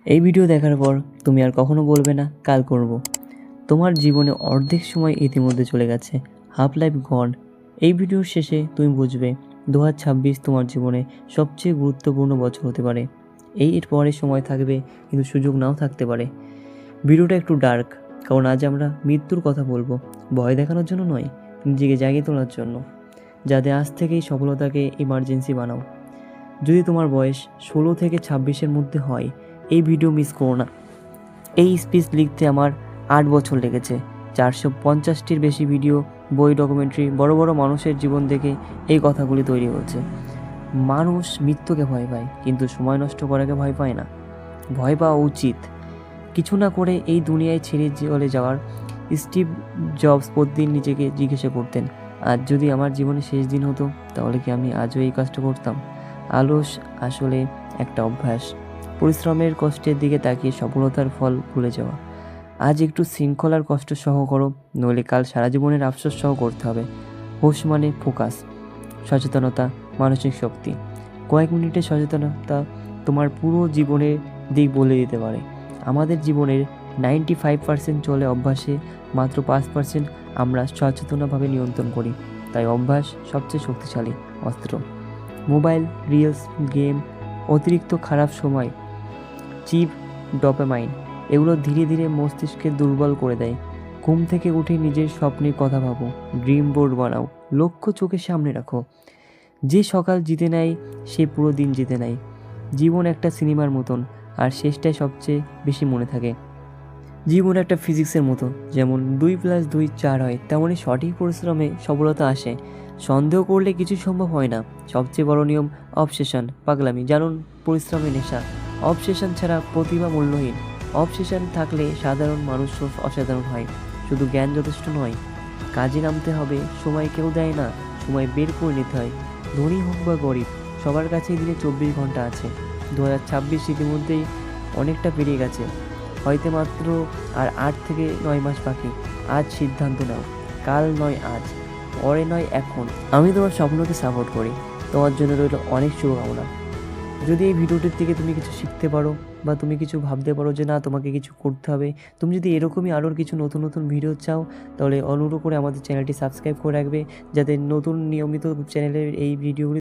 এই ভিডিও দেখার পর তুমি আর কখনো বলবে না কাল করব। তোমার জীবনে অর্ধেক সময় ইতিমধ্যে চলে গেছে, হাফ লাইফ গন। এই ভিডিওর শেষে তুমি বুঝবে 2026 তোমার জীবনে সবচেয়ে গুরুত্বপূর্ণ বছর হতে পারে। এর পরে সময় থাকবে, কিন্তু সুযোগ নাও থাকতে পারে। ভিডিওটা একটু ডার্ক, কারণ আজ আমরা মৃত্যুর কথা বলবো। ভয় দেখানোর জন্য নয়, নিজেকে জাগিয়ে তোলার জন্য। যাতে আজ থেকেই সফলতাকে ইমার্জেন্সি বানাও। যদি তোমার বয়স 16 থেকে 26-এর মধ্যে হয়, এই ভিডিও মিস করো না। এই স্পিচ লিখতে আমার 8 বছর লেগেছে। 450টির বেশি ভিডিও, বই, ডকুমেন্টারি, বড় বড় মানুষের জীবন দেখে এই কথাগুলি তৈরি হয়েছে। মানুষ মৃত্যুকে ভয় পায়, কিন্তু সময় নষ্ট করাকে ভয় পায় না। ভয় পাওয়া উচিত। কিছু না করে এই দুনিয়ায় ছেড়ে চলে যাওয়ার স্টিভ জবস প্রতিদিন নিজেকে জিজ্ঞাসা করতেন, আজ যদি আমার জীবনে শেষ দিন হতো, তাহলে কি আমি আজও এই কাজটা করতাম? আলস আসলে একটা অভ্যাস। পরিশ্রমের কষ্টের দিকে তাকিয়ে সফলতার ফল ভুলে যাওয়া। আজ একটু শৃঙ্খলার কষ্ট সহ করো, নইলে কাল সারা জীবনের আফসোস সহ করতে হবে। হোশ মানে ফোকাস, সচেতনতা, মানসিক শক্তি। কয়েক মিনিটের সচেতনতা তোমার পুরো জীবনের দিক বলে দিতে পারে। আমাদের জীবনের 95% চলে অভ্যাসে, মাত্র 5% আমরা সচেতনভাবে নিয়ন্ত্রণ করি। তাই অভ্যাস সবচেয়ে শক্তিশালী অস্ত্র। মোবাইল, রিলস, গেম, অতিরিক্ত খারাপ সময়, চিপ, ডোপামাইন, এগুলো ধীরে ধীরে মস্তিষ্ককে দুর্বল করে দেয়। ঘুম থেকে উঠে নিজের স্বপ্নের কথা ভাবো, ড্রিম বোর্ড বানাও, লক্ষ্য চোখের সামনে রাখো। যে সকাল জিতে নেয় সে পুরো দিন জিতে নেয়। জীবন একটা সিনেমার মতন, আর শেষটাই সবচেয়ে বেশি মনে থাকে। জীবন একটা ফিজিক্সের মতো, যেমন 2+2 4 হয়, তেমনই সঠিক পরিশ্রমে সফলতা আসে। সন্দেহ করলে কিছু সম্ভব হয় না। সবচেয়ে বড় নিয়ম অবসেশন, পাগলামি। জানুন, পরিশ্রমে নেশা। অবসেশন ছাড়া প্রতিভা মূল্যহীন। অবসেশন থাকলে সাধারণ মানুষও অসাধারণ হয়। শুধু জ্ঞান যথেষ্ট নয়, কাজে নামতে হবে। সময় কেউ দেয় না, সময় বের করে নিতে হয়। ধনী হোক বা গরিব, সবার কাছেই দিনে 24 ঘন্টা আছে। 2026 ইতিমধ্যেই অনেকটা পেরিয়ে গেছে, হয়তো মাত্র আর 8 থেকে 9 মাস বাকি। আজ সিদ্ধান্ত নাও, কাল নয় আজ, পরে নয় এখন। আমি তোমার স্বপ্নকে সাপোর্ট করি। তোমার জন্য রইল অনেক শুভকামনা। যদি এই ভিডিওটির থেকে তুমি কিছু শিখতে পারো, বা তুমি কিছু ভাবতে পারো যে না তোমাকে কিছু করতে হবে, তুমি যদি এরকমই আরও কিছু নতুন নতুন ভিডিও চাও, তাহলে অনুগ্রহ করে আমাদের চ্যানেলটি সাবস্ক্রাইব করে রাখবে, যাতে নতুন নিয়মিত চ্যানেলের এই ভিডিওগুলি